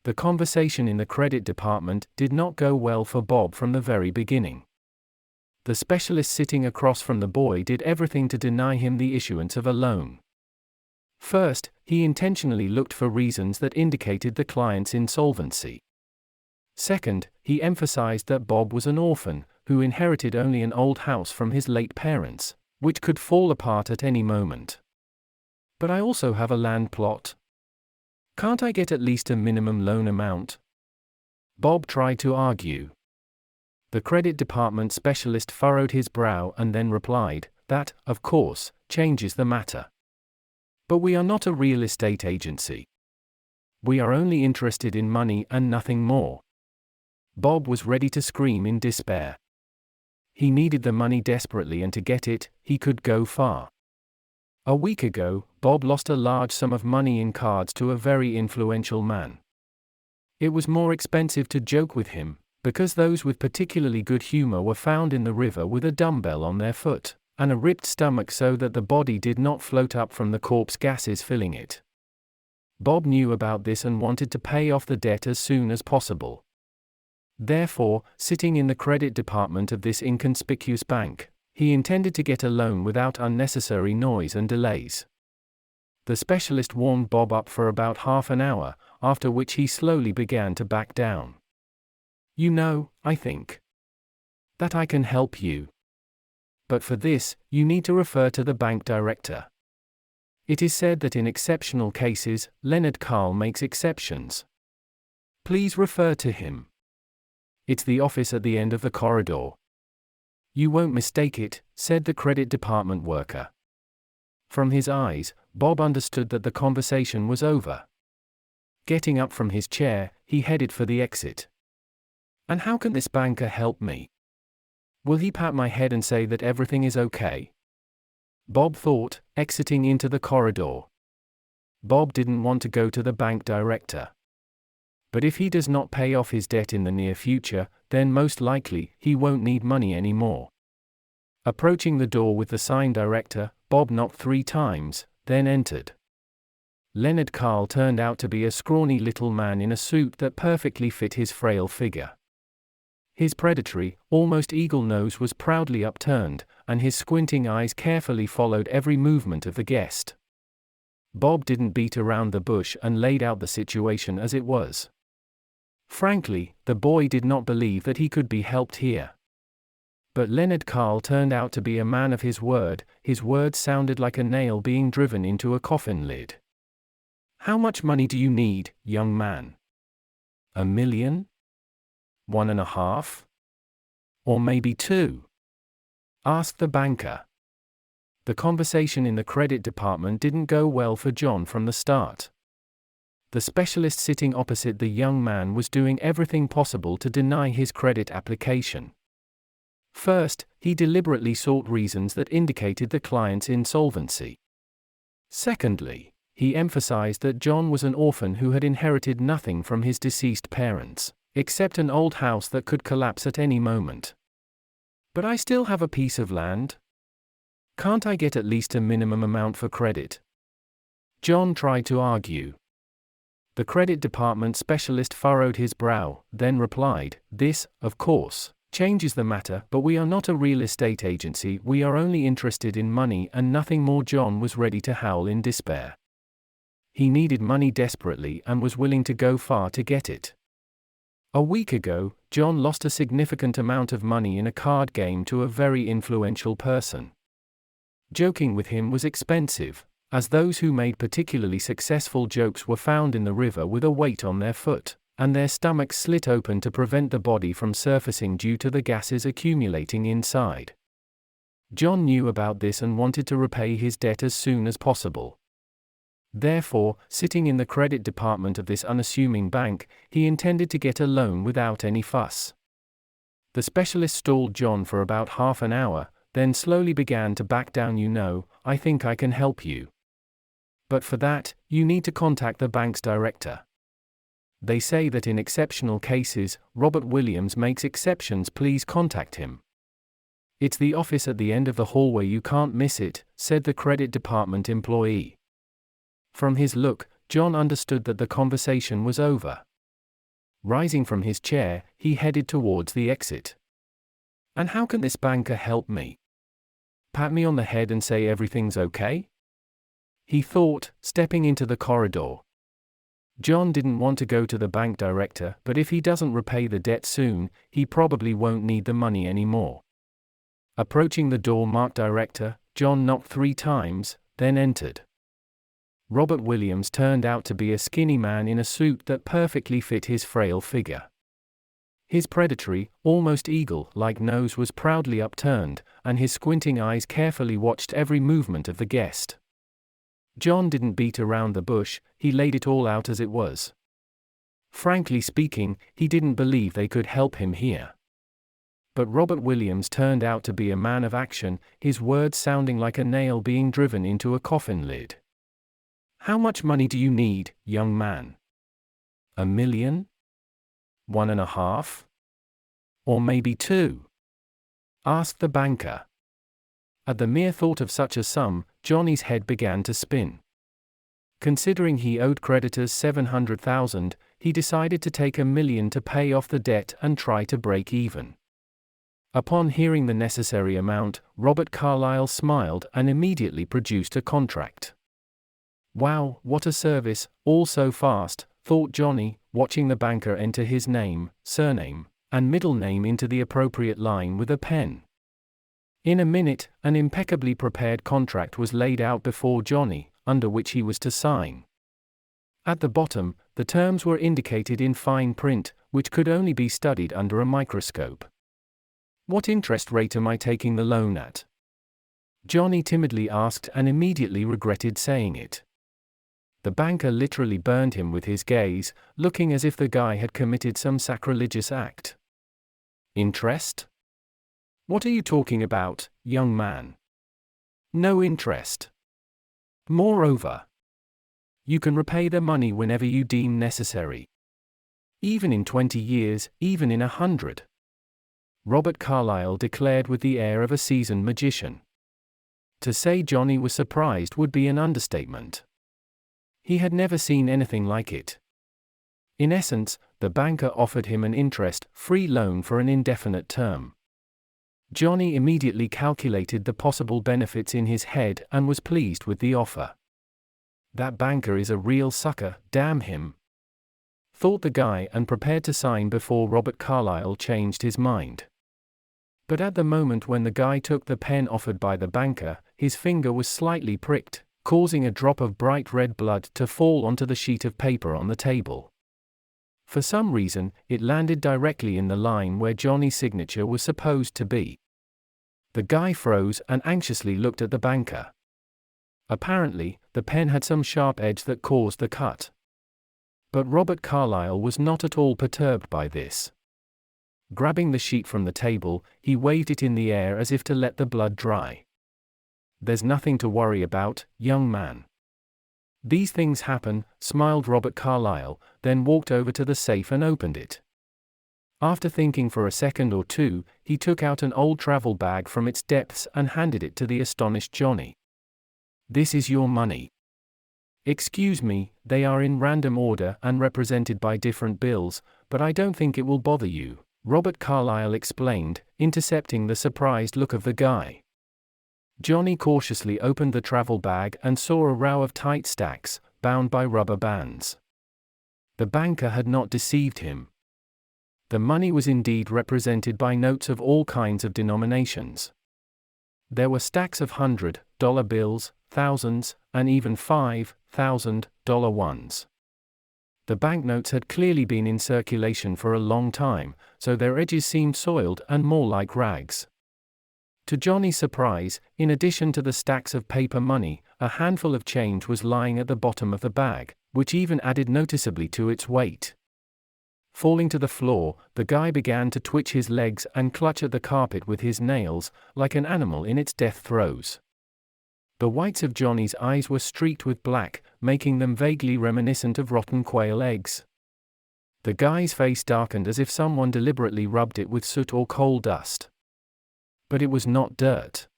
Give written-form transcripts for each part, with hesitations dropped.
The conversation in the credit department did not go well for Bob from the very beginning. The specialist sitting across from the boy did everything to deny him the issuance of a loan. First, he intentionally looked for reasons that indicated the client's insolvency. Second, he emphasized that Bob was an orphan, who inherited only an old house from his late parents, which could fall apart at any moment. But I also have a land plot. Can't I get at least a minimum loan amount? Bob tried to argue. The credit department specialist furrowed his brow and then replied, "That, of course, changes the matter. But we are not a real estate agency. We are only interested in money and nothing more." Bob was ready to scream in despair. He needed the money desperately, and to get it, he could go far. A week ago, Bob lost a large sum of money in cards to a very influential man. It was more expensive to joke with him, because those with particularly good humor were found in the river with a dumbbell on their foot, and a ripped stomach so that the body did not float up from the corpse gases filling it. Bob knew about this and wanted to pay off the debt as soon as possible. Therefore, sitting in the credit department of this inconspicuous bank, he intended to get a loan without unnecessary noise and delays. The specialist warmed Bob up for about half an hour, after which he slowly began to back down. "You know, I think that I can help you. But for this, you need to refer to the bank director. It is said that in exceptional cases, Leonard Carl makes exceptions. Please refer to him. It's the office at the end of the corridor." "You won't mistake it," said the credit department worker. From his eyes, Bob understood that the conversation was over. Getting up from his chair, he headed for the exit. "And how can this banker help me? Will he pat my head and say that everything is okay?" Bob thought, exiting into the corridor. Bob didn't want to go to the bank director. But if he does not pay off his debt in the near future, then most likely, he won't need money anymore. Approaching the door with the sign director, Bob knocked 3 times, then entered. Leonard Carl turned out to be a scrawny little man in a suit that perfectly fit his frail figure. His predatory, almost eagle nose was proudly upturned, and his squinting eyes carefully followed every movement of the guest. Bob didn't beat around the bush and laid out the situation as it was. Frankly, the boy did not believe that he could be helped here. But Leonard Carl turned out to be a man of his word. His words sounded like a nail being driven into a coffin lid. "How much money do you need, young man? $1 million? 1.5? Or maybe 2? Asked the banker. The conversation in the credit department didn't go well for John from the start. The specialist sitting opposite the young man was doing everything possible to deny his credit application. First, he deliberately sought reasons that indicated the client's insolvency. Secondly, he emphasized that John was an orphan who had inherited nothing from his deceased parents, except an old house that could collapse at any moment. "But I still have a piece of land. Can't I get at least a minimum amount for credit?" John tried to argue. The credit department specialist furrowed his brow, then replied, "This, of course, changes the matter, but we are not a real estate agency, we are only interested in money and nothing more." John was ready to howl in despair. He needed money desperately and was willing to go far to get it. A week ago, John lost a significant amount of money in a card game to a very influential person. Joking with him was expensive, as those who made particularly successful jokes were found in the river with a weight on their foot, and their stomachs slit open to prevent the body from surfacing due to the gases accumulating inside. John knew about this and wanted to repay his debt as soon as possible. Therefore, sitting in the credit department of this unassuming bank, he intended to get a loan without any fuss. The specialist stalled John for about half an hour, then slowly began to back down. "You know, I think I can help you. But for that, you need to contact the bank's director. They say that in exceptional cases, Robert Williams makes exceptions. Please contact him. It's the office at the end of the hallway, you can't miss it," said the credit department employee. From his look, John understood that the conversation was over. Rising from his chair, he headed towards the exit. And how can this banker help me? Pat me on the head and say everything's okay? He thought, stepping into the corridor. John didn't want to go to the bank director, but if he doesn't repay the debt soon, he probably won't need the money anymore. Approaching the door marked director, John knocked 3 times, then entered. Robert Williams turned out to be a skinny man in a suit that perfectly fit his frail figure. His predatory, almost eagle-like nose was proudly upturned, and his squinting eyes carefully watched every movement of the guest. John didn't beat around the bush, he laid it all out as it was. Frankly speaking, he didn't believe they could help him here. But Robert Williams turned out to be a man of action, his words sounding like a nail being driven into a coffin lid. How much money do you need, young man? $1 million? 1.5? Or maybe 2? Asked the banker. At the mere thought of such a sum, Johnny's head began to spin. Considering he owed creditors $700,000, he decided to take $1 million to pay off the debt and try to break even. Upon hearing the necessary amount, Robert Carlyle smiled and immediately produced a contract. Wow, what a service, all so fast, thought Johnny, watching the banker enter his name, surname, and middle name into the appropriate line with a pen. In a minute, an impeccably prepared contract was laid out before Johnny, under which he was to sign. At the bottom, the terms were indicated in fine print, which could only be studied under a microscope. What interest rate am I taking the loan at? Johnny timidly asked and immediately regretted saying it. The banker literally burned him with his gaze, looking as if the guy had committed some sacrilegious act. Interest? What are you talking about, young man? No interest. Moreover, you can repay the money whenever you deem necessary. Even in 20 years, even in 100. Robert Carlyle declared with the air of a seasoned magician. To say Johnny was surprised would be an understatement. He had never seen anything like it. In essence, the banker offered him an interest-free loan for an indefinite term. Johnny immediately calculated the possible benefits in his head and was pleased with the offer. That banker is a real sucker, damn him, thought the guy, and prepared to sign before Robert Carlyle changed his mind. But at the moment when the guy took the pen offered by the banker, his finger was slightly pricked, causing a drop of bright red blood to fall onto the sheet of paper on the table. For some reason, it landed directly in the line where Johnny's signature was supposed to be. The guy froze and anxiously looked at the banker. Apparently, the pen had some sharp edge that caused the cut. But Robert Carlyle was not at all perturbed by this. Grabbing the sheet from the table, he waved it in the air as if to let the blood dry. There's nothing to worry about, young man. These things happen, smiled Robert Carlyle, then walked over to the safe and opened it. After thinking for a second or two, he took out an old travel bag from its depths and handed it to the astonished Johnny. This is your money. Excuse me, they are in random order and represented by different bills, but I don't think it will bother you, Robert Carlyle explained, intercepting the surprised look of the guy. Johnny cautiously opened the travel bag and saw a row of tight stacks, bound by rubber bands. The banker had not deceived him. The money was indeed represented by notes of all kinds of denominations. There were stacks of $100 bills, thousands, and even $5,000 ones. The banknotes had clearly been in circulation for a long time, so their edges seemed soiled and more like rags. To Johnny's surprise, in addition to the stacks of paper money, a handful of change was lying at the bottom of the bag, which even added noticeably to its weight. Falling to the floor, the guy began to twitch his legs and clutch at the carpet with his nails, like an animal in its death throes. The whites of Johnny's eyes were streaked with black, making them vaguely reminiscent of rotten quail eggs. The guy's face darkened as if someone deliberately rubbed it with soot or coal dust. But it was not dirt.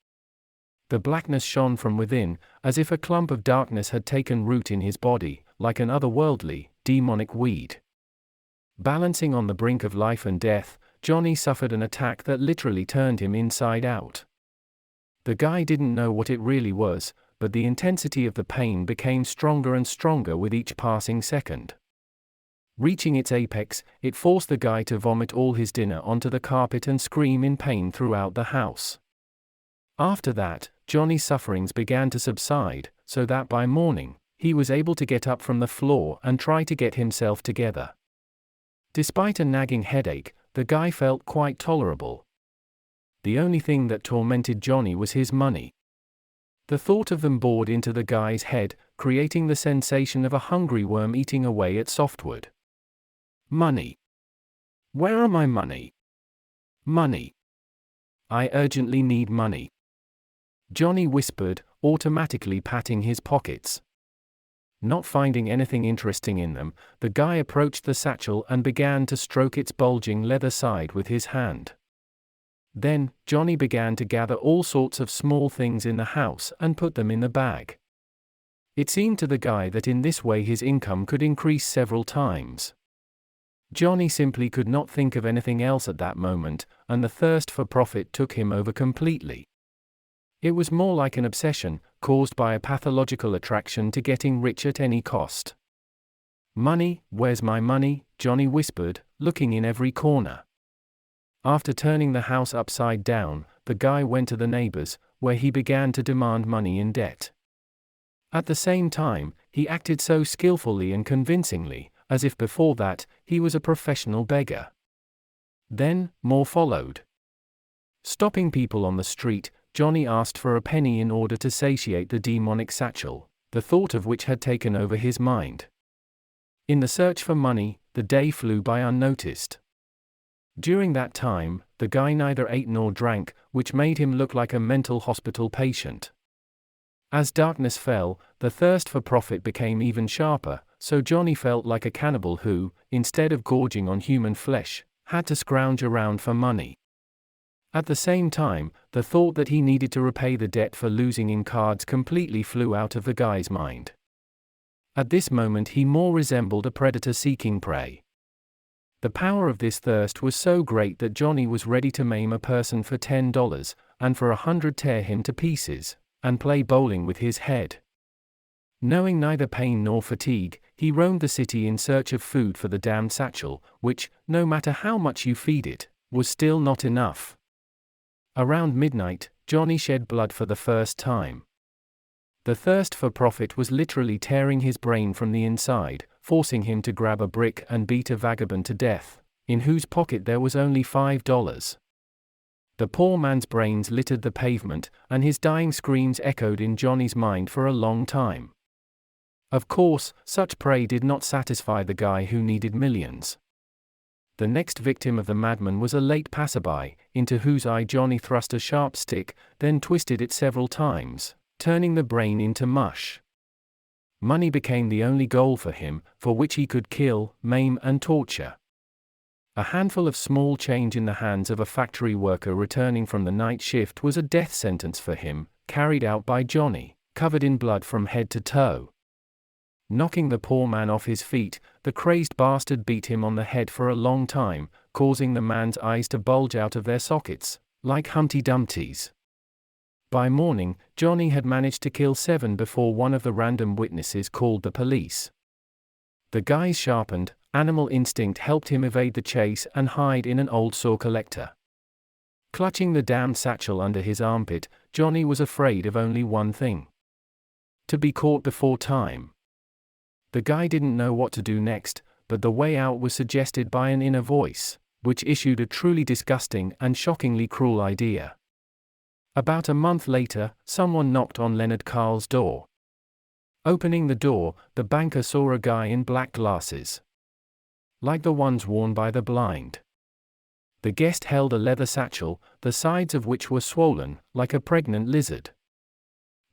The blackness shone from within, as if a clump of darkness had taken root in his body, like an otherworldly, demonic weed. Balancing on the brink of life and death, Johnny suffered an attack that literally turned him inside out. The guy didn't know what it really was, but the intensity of the pain became stronger and stronger with each passing second. Reaching its apex, it forced the guy to vomit all his dinner onto the carpet and scream in pain throughout the house. After that, Johnny's sufferings began to subside, so that by morning, he was able to get up from the floor and try to get himself together. Despite a nagging headache, the guy felt quite tolerable. The only thing that tormented Johnny was his money. The thought of them bored into the guy's head, creating the sensation of a hungry worm eating away at softwood. Money. Where are my money? Money. I urgently need money. Johnny whispered, automatically patting his pockets. Not finding anything interesting in them, the guy approached the satchel and began to stroke its bulging leather side with his hand. Then, Johnny began to gather all sorts of small things in the house and put them in the bag. It seemed to the guy that in this way his income could increase several times. Johnny simply could not think of anything else at that moment, and the thirst for profit took him over completely. It was more like an obsession, caused by a pathological attraction to getting rich at any cost. Money, where's my money? Johnny whispered, looking in every corner. After turning the house upside down, the guy went to the neighbors, where he began to demand money in debt. At the same time, he acted so skillfully and convincingly, as if before that, he was a professional beggar. Then, more followed. Stopping people on the street, Johnny asked for a penny in order to satiate the demonic satchel, the thought of which had taken over his mind. In the search for money, the day flew by unnoticed. During that time, the guy neither ate nor drank, which made him look like a mental hospital patient. As darkness fell, the thirst for profit became even sharper, so Johnny felt like a cannibal who, instead of gorging on human flesh, had to scrounge around for money. At the same time, the thought that he needed to repay the debt for losing in cards completely flew out of the guy's mind. At this moment he more resembled a predator seeking prey. The power of this thirst was so great that Johnny was ready to maim a person for $10, and for 100 tear him to pieces, and play bowling with his head. Knowing neither pain nor fatigue, he roamed the city in search of food for the damned satchel, which, no matter how much you feed it, was still not enough. Around midnight, Johnny shed blood for the first time. The thirst for profit was literally tearing his brain from the inside, forcing him to grab a brick and beat a vagabond to death, in whose pocket there was only $5. The poor man's brains littered the pavement, and his dying screams echoed in Johnny's mind for a long time. Of course, such prey did not satisfy the guy who needed millions. The next victim of the madman was a late passerby, into whose eye Johnny thrust a sharp stick, then twisted it several times, turning the brain into mush. Money became the only goal for him, for which he could kill, maim and torture. A handful of small change in the hands of a factory worker returning from the night shift was a death sentence for him, carried out by Johnny, covered in blood from head to toe. Knocking the poor man off his feet, the crazed bastard beat him on the head for a long time, causing the man's eyes to bulge out of their sockets, like Humpty Dumpty's. By morning, Johnny had managed to kill 7 before one of the random witnesses called the police. The guy's sharpened, animal instinct helped him evade the chase and hide in an old saw collector. Clutching the damned satchel under his armpit, Johnny was afraid of only one thing: to be caught before time. The guy didn't know what to do next, but the way out was suggested by an inner voice, which issued a truly disgusting and shockingly cruel idea. About a month later, someone knocked on Leonard Carl's door. Opening the door, the banker saw a guy in black glasses, like the ones worn by the blind. The guest held a leather satchel, the sides of which were swollen, like a pregnant lizard.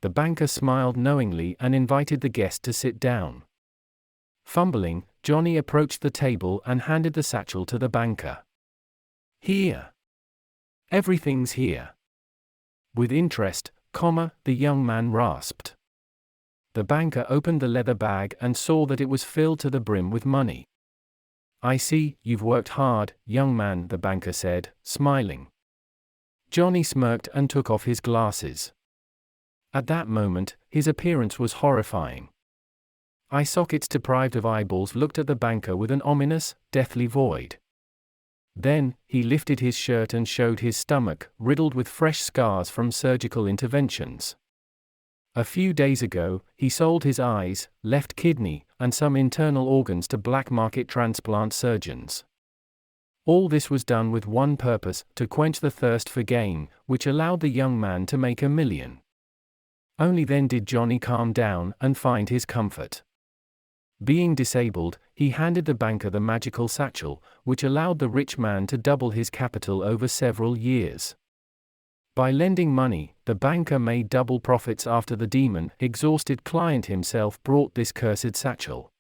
The banker smiled knowingly and invited the guest to sit down. Fumbling, Johnny approached the table and handed the satchel to the banker. "Here. Everything's here." With interest, the young man rasped. The banker opened the leather bag and saw that it was filled to the brim with money. "I see, you've worked hard, young man," the banker said, smiling. Johnny smirked and took off his glasses. At that moment, his appearance was horrifying. Eye sockets deprived of eyeballs looked at the banker with an ominous, deathly void. Then, he lifted his shirt and showed his stomach, riddled with fresh scars from surgical interventions. A few days ago, he sold his eyes, left kidney, and some internal organs to black market transplant surgeons. All this was done with one purpose, to quench the thirst for gain, which allowed the young man to make $1 million. Only then did Johnny calm down and find his comfort. Being disabled, he handed the banker the magical satchel, which allowed the rich man to double his capital over several years. By lending money, the banker made double profits after the demon-exhausted client himself brought this cursed satchel.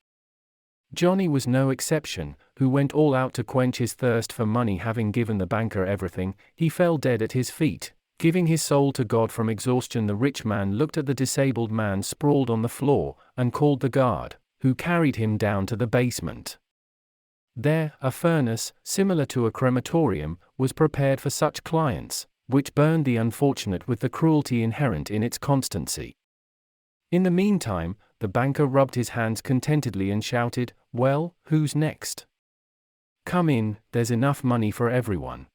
Johnny was no exception, who went all out to quench his thirst for money. Having given the banker everything, he fell dead at his feet. Giving his soul to God from exhaustion, the rich man looked at the disabled man sprawled on the floor, and called the guard, who carried him down to the basement. There, a furnace, similar to a crematorium, was prepared for such clients, which burned the unfortunate with the cruelty inherent in its constancy. In the meantime, the banker rubbed his hands contentedly and shouted, "Well, who's next? Come in, there's enough money for everyone."